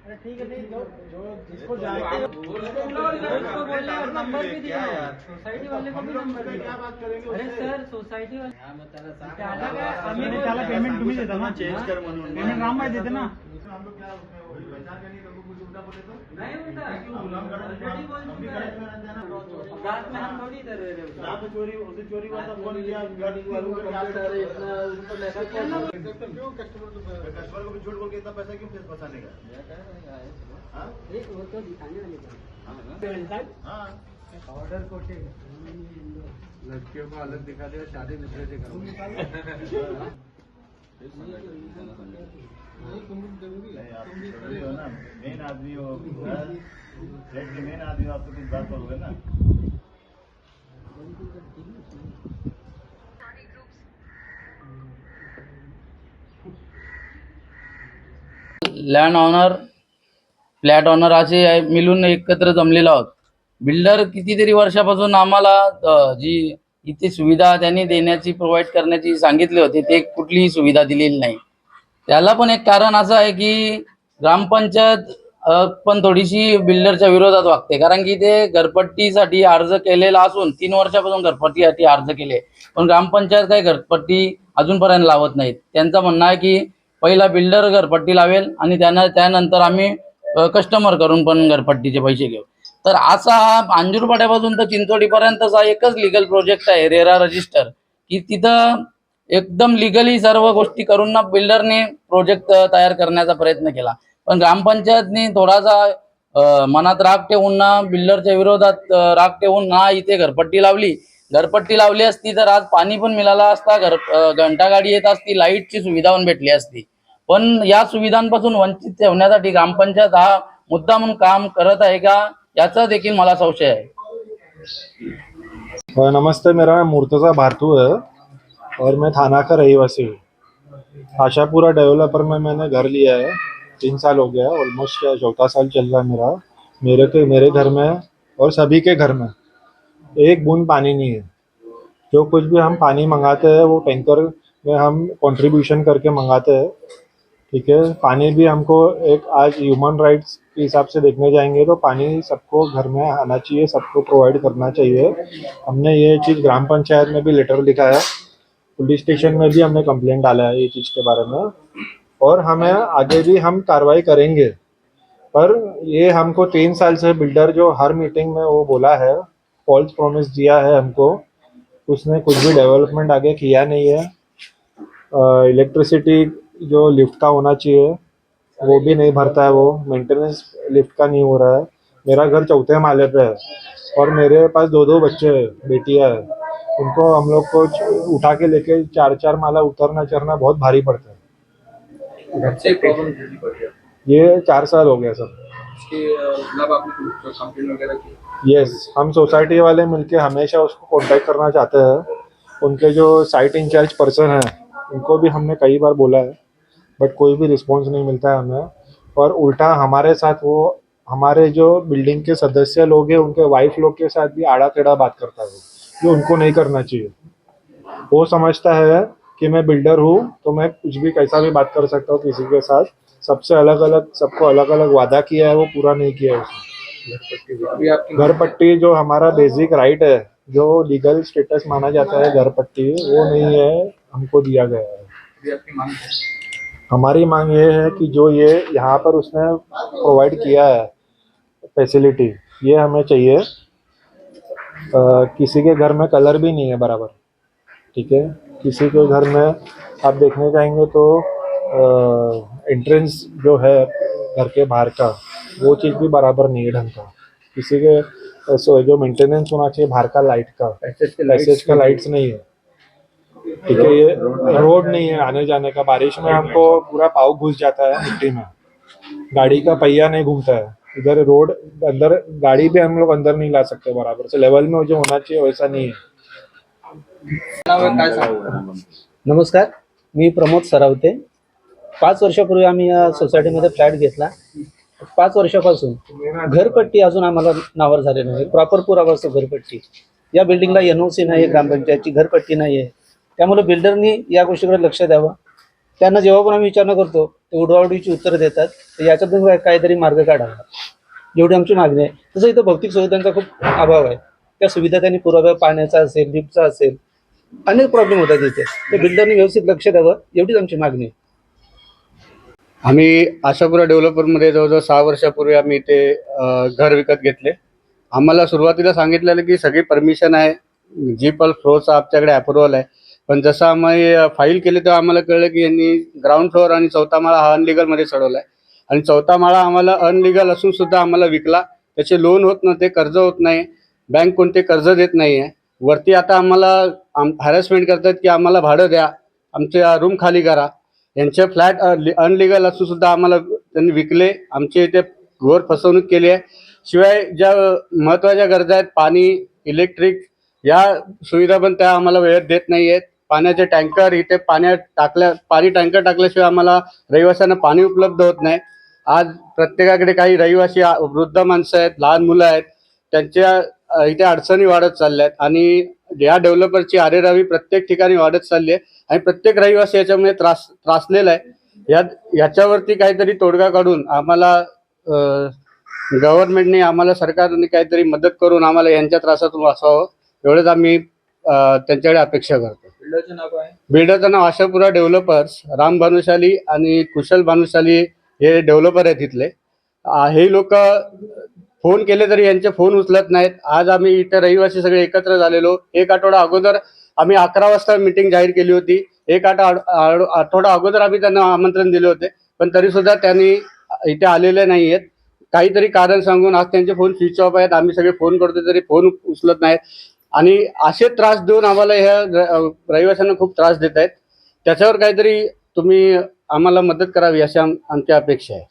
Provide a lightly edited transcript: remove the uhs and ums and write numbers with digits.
अरे ठीक है, नहीं जो जो जिसको जानते हैं उसको बोले और नंबर भी दिया है, सोसाइटी वाले को भी नंबर दिया। क्या बात करेंगे? अरे सर सोसाइटी वाले आम्ही त्याला पेमेंट तुम्ही देता ना, चेंज कर म्हणून पेमेंट राम भाई देते ना। हम लोग क्या पहचान के नहीं लोगों को कुछ उल्टा बोले तो नहीं उल्टा क्यों गुलाम ऑलरेडी बोल चुका है। रात में हम थोड़ी इधर रह रहे, रात में चोरी होती, चोरी हुआ था, फोन किया गाड़ी वालों को इतना उनको पैसा क्यों कस्टमर को भी झूठ बोल के इतना पैसा क्यों फंसाने का? हाँ वो तो दिखाने वाले हाँ ऑर्डर को लड़कियों को अलग दिखा दिया, शादी दूसरे से करो। मेन आदमी हो, फ्लैट के मेन आदमी आप तो कुछ बात करोगे ना। लँड ऑनर फ्लॅट ऑनर असे मिळून एकत्र जमलेलो आहोत. बिल्डर कितीतरी वर्षापासून आम्हाला जी इथे सुविधा त्यांनी देण्याची प्रोव्हाइड करण्याची सांगितली होती, ते कुठलीही सुविधा दिलेली नाही. त्याला पण एक कारण असं आहे की ग्रामपंचायत पण थोडीशी बिल्डरच्या विरोधात वागते, कारण की ते घरपट्टीसाठी अर्ज केलेला असून 3 वर्षापासून घरपट्टीसाठी अर्ज केले, पण ग्रामपंचायत काही घरपट्टी अजूनपर्यंत लावत नाहीत. त्यांचं म्हणणं आहे की पहिला बिल्डर घरपट्टी लावेल आणि त्यानंतर आम्ही कस्टमर करून पण घरपट्टीचे पैसे घेऊ. तर असा हा अंजूरपाड्यापासून तर चिंचोडीपर्यंतचा एकच लिगल प्रोजेक्ट आहे रेरा रजिस्टर, की तिथं एकदम लिगली सर्व गोष्टी करून ना बिल्डरने प्रोजेक्ट तयार करण्याचा प्रयत्न केला, पण ग्रामपंचायतने थोडासा मनात राग ठेवून ना बिल्डरच्या विरोधात राग ठेवून ना इथे घरपट्टी लावली असती तर आज पाणी पण मिळाला असता, घंटागाडी येत असती, लाईटची सुविधा पण भेटली असती. पण या सुविधांपासून वंचित ठेवण्यासाठी ग्रामपंचायत हा मुद्दा म्हणून काम करत आहे का, याचा देखील मला संशय आहे. नमस्ते, मेरा नाम मुर्तज़ा भारतू है और मैं थाना का रहीवासी हूँ। आशापुरा डेवलपर में मैंने घर लिया है, 3 साल हो गया, ऑलमोस्ट 4था साल चल रहा है मेरा। मेरे घर में और सभी के घर में एक बूंद पानी नहीं है। जो कुछ भी हम पानी मंगाते हैं वो टैंकर में हम कंट्रीब्यूशन करके मंगाते हैं, ठीक है। पानी भी हमको एक आज ह्यूमन राइट्स के हिसाब से देखने जाएंगे तो पानी सबको घर में आना चाहिए, सबको प्रोवाइड करना चाहिए। हमने ये चीज़ ग्राम पंचायत में भी लेटर लिखा है, पुलिस स्टेशन में भी हमने कंप्लेंट डाला है ये चीज़ के बारे में, और हमें आगे भी हम कार्रवाई करेंगे। पर ये हमको 3 साल से बिल्डर जो हर मीटिंग में वो बोला है, फॉल्स प्रॉमिस दिया है हमको, उसने कुछ भी डेवलपमेंट आगे किया नहीं है। इलेक्ट्रिसिटी जो लिफ्ट का होना चाहिए वो भी नहीं भरता है, वो मेंटेनेंस लिफ्ट का नहीं हो रहा है। मेरा घर 4थे माले पे है और मेरे पास 2-2 बच्चे हैं, बेटियां हैं, उनको हम लोग को उठा के लेके 4-4 माला उतरना चढ़ना बहुत भारी पड़ता है। ये 4 साल हो गया सर। यस, हम सोसाइटी वाले मिलके हमेशा उसको कांटेक्ट करना चाहते हैं। उनके जो साइट इंचार्ज पर्सन है उनको भी हमने कई बार बोला है, बट कोई भी रिस्पॉन्स नहीं मिलता है हमें। और उल्टा हमारे साथ वो हमारे जो बिल्डिंग के सदस्य लोग हैं उनके वाइफ लोग के साथ भी आड़ा टेढ़ा बात करता है, जो उनको नहीं करना चाहिए। वो समझता है कि मैं बिल्डर हूँ तो मैं कुछ भी कैसा भी बात कर सकता हूँ किसी के साथ। सबको अलग अलग वादा किया है, वो पूरा नहीं किया है उसने। घर पट्टी जो हमारा बेसिक राइट है, जो लीगल स्टेटस माना जाता है घर पट्टी, वो नहीं है, हमको दिया गया है। हमारी मांग ये है कि जो ये यहाँ पर उसने प्रोवाइड किया है फैसिलिटी, ये हमें चाहिए। किसी के घर में कलर भी नहीं है बराबर, ठीक है। किसी के घर में आप देखने जाएंगे तो एंट्रेंस जो है घर के बाहर का, वो चीज़ भी बराबर नहीं है ढंग का। किसी के जो मेंटेनेंस होना चाहिए बाहर का लाइट का, पैसेज का लाइट्स नहीं है, ठीक है। ये रोड नहीं है आने जाने का, बारिश में हमको पूरा पाँव घुस जाता है मिट्टी में, गाड़ी का पहिया नहीं घूमता है इधर। रोड अंदर गाड़ी भी हम लोग अंदर नहीं ला सकते बराबर से, लेवल में जो होना चाहिए वैसा नहीं है। नमस्कार, मी प्रमोद सरावते। 5 वर्षापूर्वी आम्ही या सोसायटीमध्ये फ्लॅट घेतला। 5 वर्षापासून घरपट्टी अजून आम्हाला नावावर झाले नाही, प्रॉपर पुरावा घरपट्टी। या बिल्डिंगला NOC नाही, ग्रामपंचायतची घरपट्टी नाही आहे, त्यामुळे बिल्डरनी या गोष्टीकडे लक्ष द्यावं त्यांना जेव्हा पण आम्ही विचारणा करतो ते उडवाउडवीची उत्तरं देतात. तर याच्यातून काहीतरी मार्ग काढावा, एवढी आमची मागणी आहे. तसं इथं भौतिक सुविधांचा खूप अभाव आहे. त्या सुविधा त्यांनी पुराव्या, पाण्याचा असेल, लिफ्टचा असेल, अनेक प्रॉब्लेम होतात इथे. ते बिल्डरने व्यवस्थित लक्ष द्यावं, एवढीच आमची मागणी आहे. आम्ही आशापुरा डेव्हलपरमध्ये जवळजवळ 6 वर्षापूर्वी आम्ही इथे घर विकत घेतले. आम्हाला सुरुवातीला सांगितलेलं की सगळी परमिशन आहे, G+फ्लोअरचा आमच्याकडे अप्रुव्हल आहे. पण जसं आम्ही फाईल केले तेव्हा आम्हाला कळलं की यांनी ग्राउंड फ्लोअर आणि 4था माळा हा अनलिगलमध्ये चढवला आहे. आणि 4था माळा आम्हाला अनलिगल असून सुद्धा आम्हाला विकला. त्याचे लोन होत नव्हते, कर्ज होत नाही, बँक कोणते कर्ज देत नाही आहे. वरती आता आम्हाला हॅरेसमेंट करतात की आम्हाला भाडं द्या, आमच्या रूम खाली करा. यांचे फ्लॅट अनलिगल असून सुद्धा आम्हाला त्यांनी विकले. आमच्या इथे घोर फसवणूक केली आहे. शिवाय ज्या महत्त्वाच्या गरजा आहेत, पाणी, इलेक्ट्रिक, या सुविधा पण त्या आम्हाला वेळेत देत नाही आहेत. पाण्याचे टँकर इथे पाणी टँकर टाकल्याशिवाय आम्हाला रहिवाशांना पाणी उपलब्ध होत नाही. आज प्रत्येकाकडे काही रहिवासी वृद्ध माणसं आहेत, लहान मुलं आहेत, त्यांच्या इथे अडचणी वाढत चालल्या आहेत. आणि या डेव्हलपरची आरेरावी प्रत्येक ठिकाणी वाढत चालली आहे आणि प्रत्येक रहिवासी याच्यामुळे त्रासलेला आहे. याच्यावरती काहीतरी तोडगा काढून आम्हाला गव्हर्नमेंटने, आम्हाला सरकारने काहीतरी मदत करून आम्हाला यांच्या त्रासातून वाचवावं, एवढंच आम्ही त्यांच्याकडे अपेक्षा करतो. बिल्डरचं नाव काय? बिल्डरचं नाव आशापुरा डेव्हलपर्स, राम भानुशाली आणि कुशल भानुशाली हे डेव्हलपर आहेत इथले. हे लोक फोन केले तरी यांचे फोन उचलत नाहीत. आज आम्ही इथे रहिवासी सगळे एकत्र झालेलो. 1 आठवडा अगोदर आम्ही 11 वाजता मीटिंग जाहीर केली होती. 1 आठवडा अगोदर आम्ही त्यांना आमंत्रण दिले होते, पण तरी सुद्धा त्यांनी इथे आलेले नाही आहेत. काहीतरी कारण सांगून आज त्यांचे फोन स्विच ऑफ आहेत. आम्ही सगळे फोन करतो तरी फोन उचलत नाहीत आणि असे त्रास देऊन आम्हाला ह्या रहिवाशांना खूप त्रास देत आहेत. त्याच्यावर काहीतरी तुम्ही आम्हाला मदत करावी अशी आमची अपेक्षा आहे.